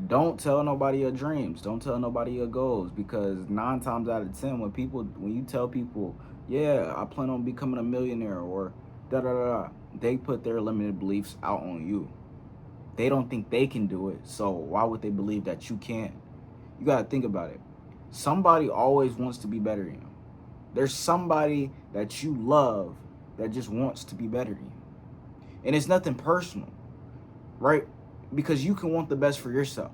Don't tell nobody your dreams. Don't tell nobody your goals, because 9 times out of 10, when you tell people, yeah, I plan on becoming a millionaire or da da da, da, they put their limited beliefs out on you. They don't think they can do it, so why would they believe that you can? You gotta think about it. Somebody always wants to be better than you. There's somebody that you love that just wants to be better than you, and it's nothing personal, right? Because you can want the best for yourself,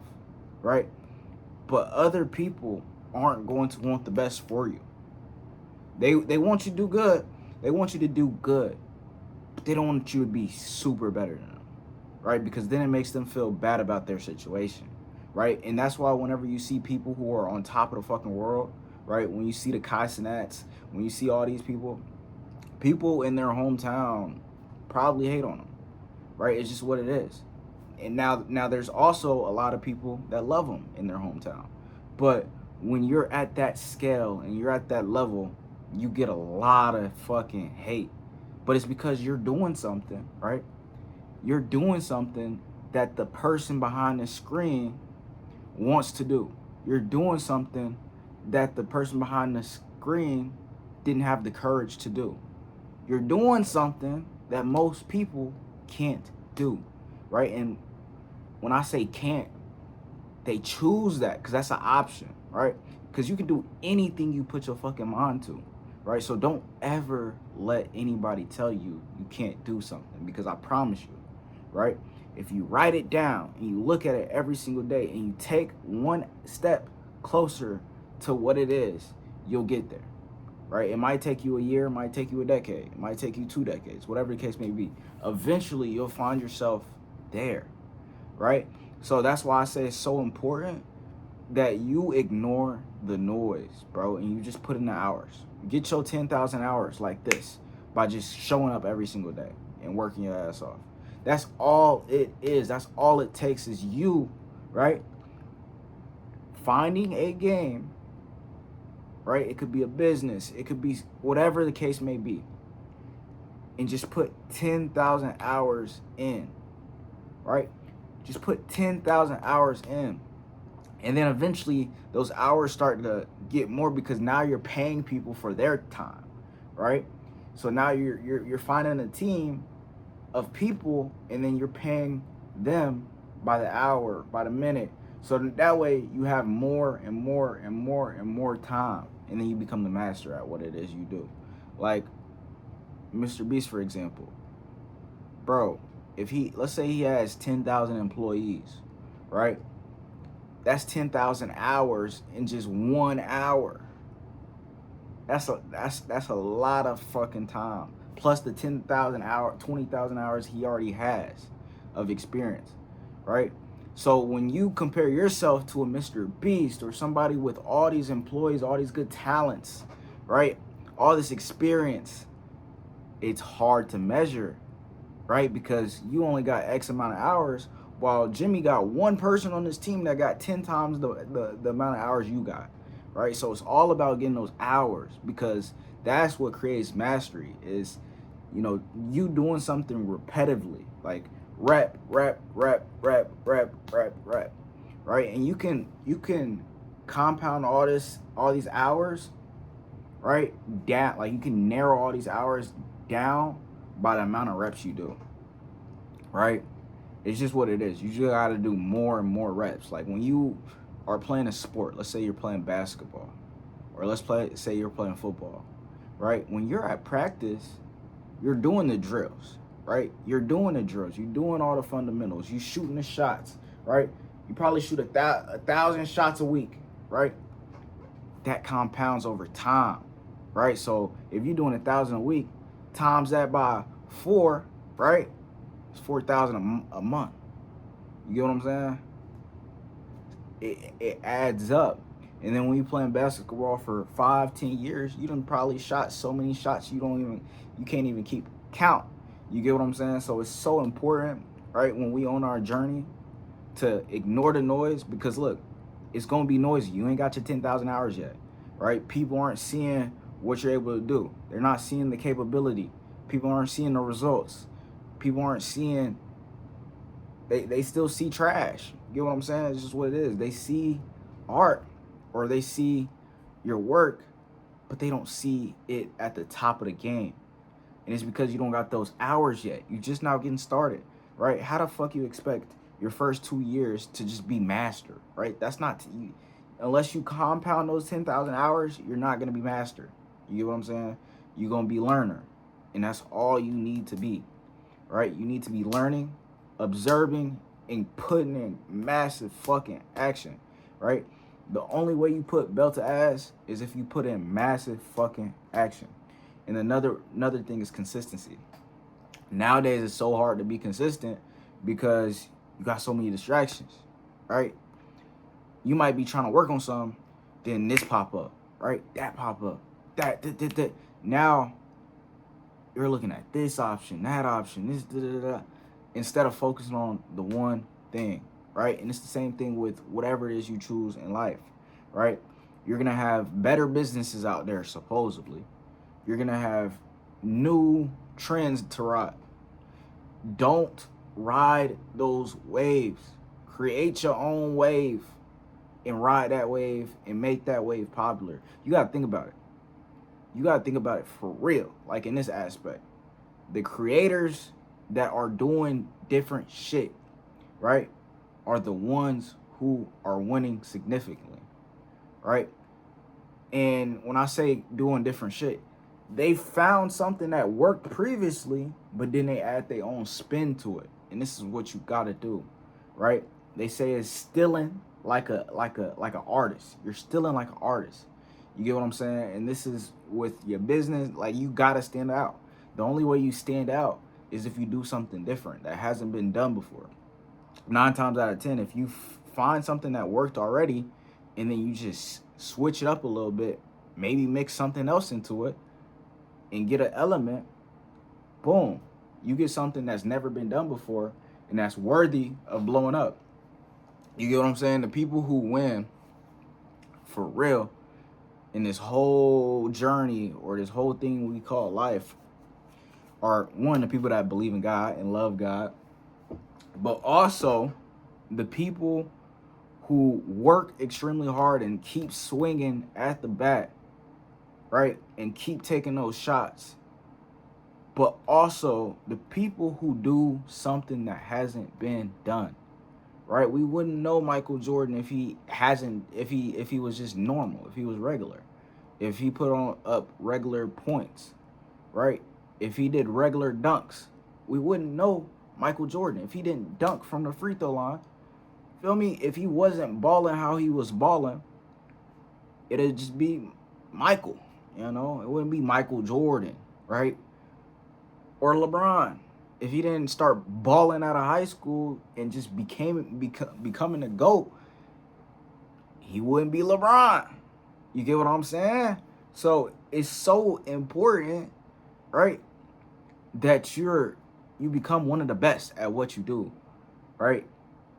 right? But other people aren't going to want the best for you. They want you to do good. They want you to do good, but they don't want you to be super better than them, right? Because then it makes them feel bad about their situation, right? And that's why whenever you see people who are on top of the fucking world, right? When you see the Kai Cenats, when you see all these people, people in their hometown probably hate on them, right? It's just what it is. And now there's also a lot of people that love them in their hometown, but when you're at that scale and you're at that level, you get a lot of fucking hate. But it's because you're doing something, right? You're doing something that the person behind the screen wants to do. You're doing something that the person behind the screen didn't have the courage to do. You're doing something that most people can't do, right? And when I say can't, they choose that because that's an option, right? Because you can do anything you put your fucking mind to, right? So don't ever let anybody tell you you can't do something, because I promise you, right? If you write it down and you look at it every single day and you take one step closer to what it is, you'll get there, right? It might take you a year, it might take you a decade, it might take you 2 decades, whatever the case may be. Eventually, you'll find yourself there, right? So that's why I say it's so important that you ignore the noise, bro, and you just put in the hours. Get your 10,000 hours like this by just showing up every single day and working your ass off. That's all it is. That's all it takes is you, right? Finding a game, right? It could be a business, it could be whatever the case may be, and just put 10,000 hours in, right? Just put 10,000 hours in. And then eventually those hours start to get more because now you're paying people for their time, right? So now you're finding a team of people, and then you're paying them by the hour, by the minute. So that way you have more and more and more and more time, and then you become the master at what it is you do. Like Mr. Beast, for example, bro. If let's say he has 10,000 employees, right? That's 10,000 hours in just 1 hour. That's a lot of fucking time. Plus the 10,000 hour, 20,000 hours he already has of experience, right? So when you compare yourself to a Mr. Beast or somebody with all these employees, all these good talents, right? All this experience, it's hard to measure, right? Because you only got X amount of hours, while Jimmy got one person on this team that got 10 times the amount of hours you got, right? So it's all about getting those hours, because that's what creates mastery is, you doing something repetitively, like rep, right? And you can compound all these hours, right? Down, like you can narrow all these hours down by the amount of reps you do, right? It's just what it is. You just got to do more and more reps. Like when you are playing a sport, let's say you're playing basketball, or say you're playing football, right? When you're at practice, you're doing the drills, right? You're doing the drills. You're doing all the fundamentals. You shooting the shots, right? You probably shoot a thousand shots a week, right? That compounds over time, right? So if you're doing 1,000 a week, times that by 4, right? It's 4,000 a month. You get what I'm saying? It adds up. And then when you playing basketball for 5-10 years, you done probably shot so many shots you can't even keep count. You get what I'm saying? So it's so important, right, when we on our journey, to ignore the noise, because look, it's gonna be noisy. You ain't got your 10,000 hours yet, right? People aren't seeing what you're able to do. They're not seeing the capability. People aren't seeing the results. People aren't seeing. They still see trash. You get what I'm saying? It's just what it is. They see art or they see your work, but they don't see it at the top of the game. And it's because you don't got those hours yet. You just now getting started, right? How the fuck you expect your first 2 years to just be master, right? That's not you, unless you compound those 10,000 hours. You're not gonna be master. You get what I'm saying? You're gonna be learner, and that's all you need to be, right? You need to be learning, observing, and putting in massive fucking action, right? The only way you put belt to ass is if you put in massive fucking action. And another thing is consistency. Nowadays it's so hard to be consistent because you got so many distractions, right? You might be trying to work on something, then this pop up, right? That pop up, that. Now you're looking at this option, that option, this, instead of focusing on the one thing, right? And it's the same thing with whatever it is you choose in life, right? You're gonna have better businesses out there, supposedly. You're gonna have new trends to ride. Don't ride those waves. Create your own wave and ride that wave and make that wave popular. You gotta think about it. You gotta think about it for real, like in this aspect. The creators that are doing different shit, right, are the ones who are winning significantly, right? And when I say doing different shit, they found something that worked previously, but then they add their own spin to it. And this is what you gotta do, right? They say it's stealing like an artist. You're stealing like an artist. You get what I'm saying? And this is with your business, like you gotta stand out. The only way you stand out is if you do something different that hasn't been done before. 9 times out of 10, if you find something that worked already and then you just switch it up a little bit, maybe mix something else into it and get an element, boom, you get something that's never been done before and that's worthy of blowing up. You get what I'm saying? The people who win for real in this whole journey or this whole thing we call life are, one, the people that believe in God and love God, but also the people who work extremely hard and keep swinging at the bat, right? And keep taking those shots. But also the people who do something that hasn't been done, right? We wouldn't know Michael Jordan if he was just normal, if he was regular, if he put on up regular points, right? If he did regular dunks, we wouldn't know Michael Jordan if he didn't dunk from the free throw line. Feel me? If he wasn't balling how he was balling, it'd just be Michael, you know? It wouldn't be Michael Jordan, right? Or LeBron. If he didn't start balling out of high school and just becoming a GOAT, he wouldn't be LeBron. You get what I'm saying? So it's so important, right, that you become one of the best at what you do, right?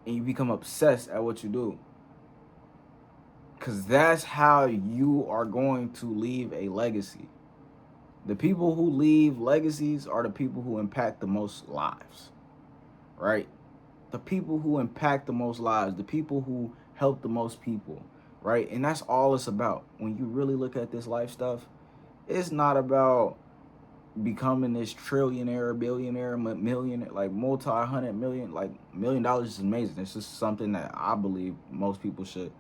And you become obsessed at what you do. Because that's how you are going to leave a legacy. The people who leave legacies are the people who impact the most lives, right? The people who impact the most lives, the people who help the most people, right? And that's all it's about. When you really look at this life stuff, it's not about becoming this trillionaire, billionaire, millionaire, like multi-hundred million, like $1 million is amazing. It's just something that I believe most people should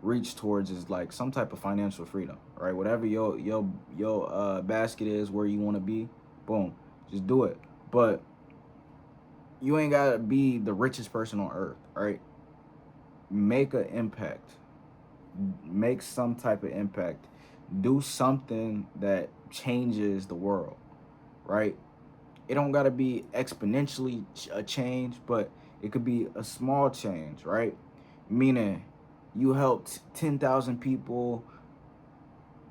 reach towards, is like some type of financial freedom, right? Whatever your basket is, where you want to be, boom, just do it. But you ain't gotta be the richest person on earth, right? Make an impact. Make some type of impact. Do something that changes the world, right? It don't gotta be exponentially a change, but it could be a small change, right? Meaning you helped 10,000 people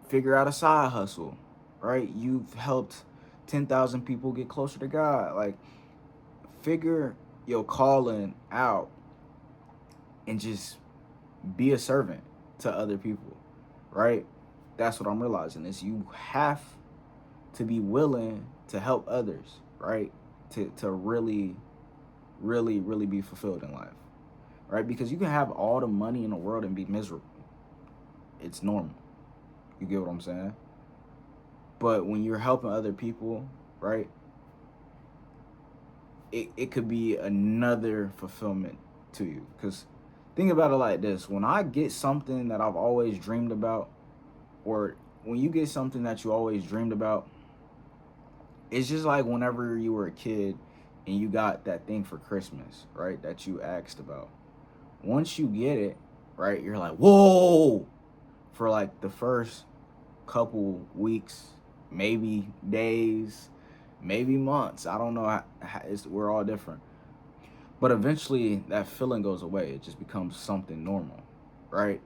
figure out a side hustle, right? You've helped 10,000 people get closer to God. Like, figure your calling out and just be a servant to other people, right? That's what I'm realizing, is you have to be willing to help others, right? To really, really, really be fulfilled in life, right? Because you can have all the money in the world and be miserable. It's normal. You get what I'm saying? But when you're helping other people, right, it could be another fulfillment to you. Because think about it like this: when I get something that I've always dreamed about, or when you get something that you always dreamed about, it's just like whenever you were a kid and you got that thing for Christmas, right, that you asked about. Once you get it, right, you're like, whoa, for like the first couple weeks, maybe days, maybe months. I don't know. We're all different. But eventually that feeling goes away. It just becomes something normal, right?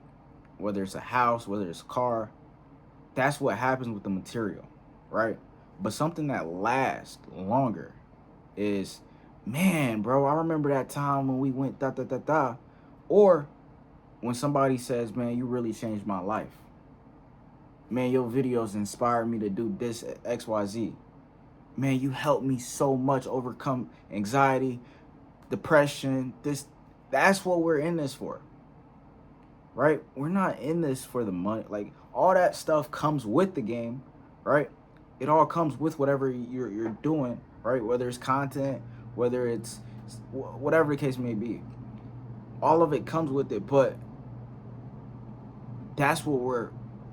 Whether it's a house, whether it's a car, that's what happens with the material, right? But something that lasts longer is, man, bro, I remember that time when we went da da da da. Or when somebody says, man, you really changed my life. Man, your videos inspired me to do this XYZ. Man, you helped me so much overcome anxiety, depression. That's what we're in this for. Right? We're not in this for the money. Like, all that stuff comes with the game, right? It all comes with whatever you're doing, right? Whether it's content, whether it's whatever the case may be. All of it comes with it, but that's what we're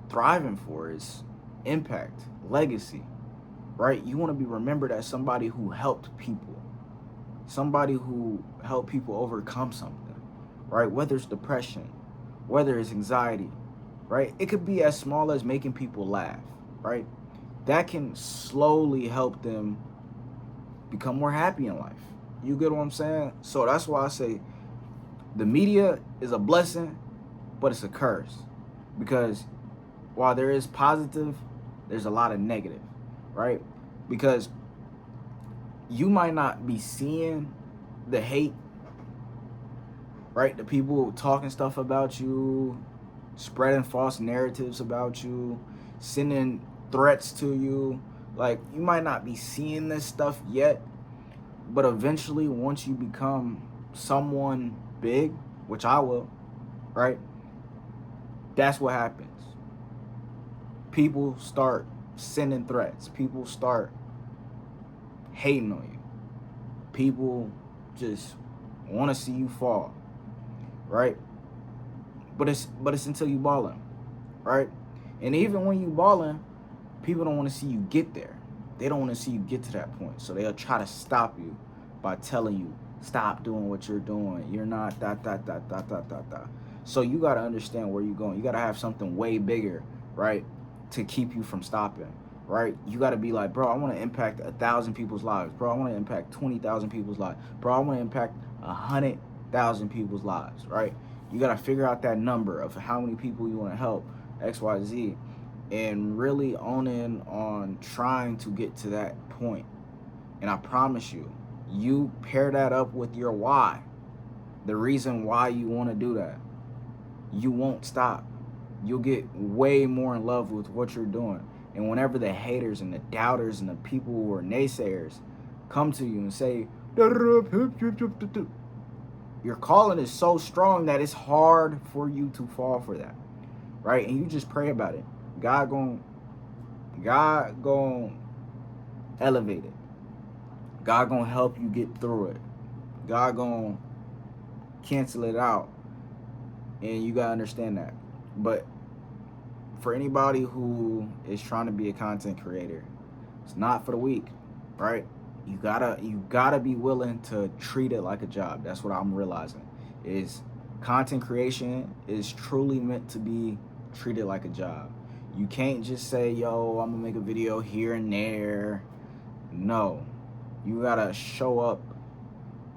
thriving for, is impact, legacy, right? You want to be remembered as somebody who helped people, somebody who helped people overcome something, right? Whether it's depression, whether it's anxiety, right? It could be as small as making people laugh, right? That can slowly help them become more happy in life. You get what I'm saying? So that's why I say the media is a blessing, but it's a curse. Because while there is positive, there's a lot of negative, right? Because you might not be seeing the hate, right? The people talking stuff about you, spreading false narratives about you, sending threats to you. Like, you might not be seeing this stuff yet, but eventually, once you become someone big, which I will, right? That's what happens. People start sending threats. People start hating on you. People just want to see you fall, right? But it's until you balling, right? And even when you balling, people don't want to see you get there. They don't want to see you get to that point. So they'll try to stop you by telling you, stop doing what you're doing. You're not dot dot dot dot dot dot dot. So you gotta understand where you're going. You gotta have something way bigger, right, to keep you from stopping, right? You gotta be like, bro, I want to impact 1,000 people's lives. Bro, I want to impact 20,000 people's lives. Bro, I want to impact 100,000 people's lives, right? You gotta figure out that number of how many people you want to help, X, Y, Z, and really own in on trying to get to that point. And I promise you, you pair that up with your why, the reason why you want to do that, you won't stop. You'll get way more in love with what you're doing. And whenever the haters and the doubters and the people who are naysayers come to you and say, your calling is so strong that it's hard for you to fall for that, right? And you just pray about it. God gon' elevate it. God gonna help you get through it. God gonna cancel it out. And you gotta understand that. But for anybody who is trying to be a content creator, it's not for the weak, right? You gotta be willing to treat it like a job. That's what I'm realizing. Is content creation is truly meant to be treated like a job. You can't just say, yo, I'm gonna make a video here and there. No. You gotta show up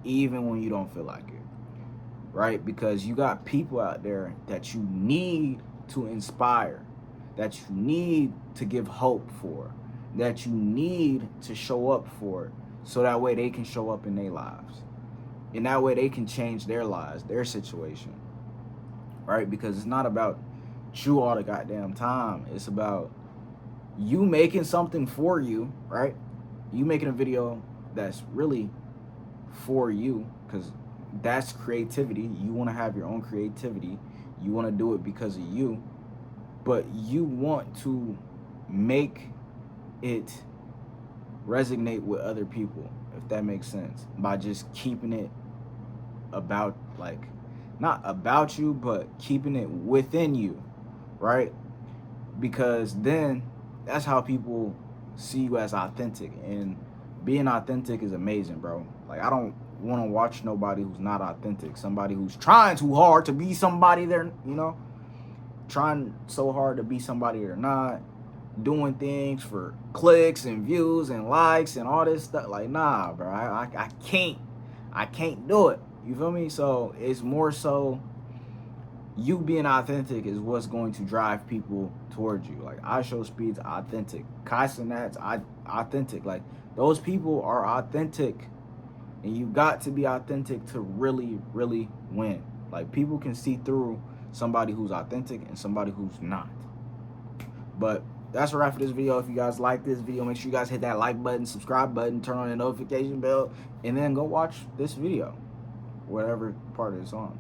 even when you don't feel like it, right? Because you got people out there that you need to inspire, that you need to give hope for, that you need to show up for, so that way they can show up in their lives. And that way they can change their lives, their situation, right? Because it's not about you all the goddamn time. It's about you making something for you, right? You making a video that's really for you, because that's creativity. You want to have your own creativity. You want to do it because of you, but you want to make it resonate with other people, if that makes sense, by just keeping it about, like, not about you, but keeping it within you, right? Because then that's how people see you as authentic, and being authentic is amazing, bro. Like, I don't want to watch nobody who's not authentic, somebody who's trying too hard to be somebody they're, trying so hard to be somebody they're not, doing things for clicks and views and likes and all this stuff. Like, nah, bro, I can't do it. You feel me? So it's more so you being authentic is what's going to drive people towards you. Like, IShowSpeed's authentic, Kai Cenat's authentic. Like, those people are authentic, and you got to be authentic to really, really win. Like, people can see through somebody who's authentic and somebody who's not. But that's a wrap for this video. If you guys like this video, make sure you guys hit that like button, subscribe button, turn on the notification bell, and then go watch this video, whatever part it's on.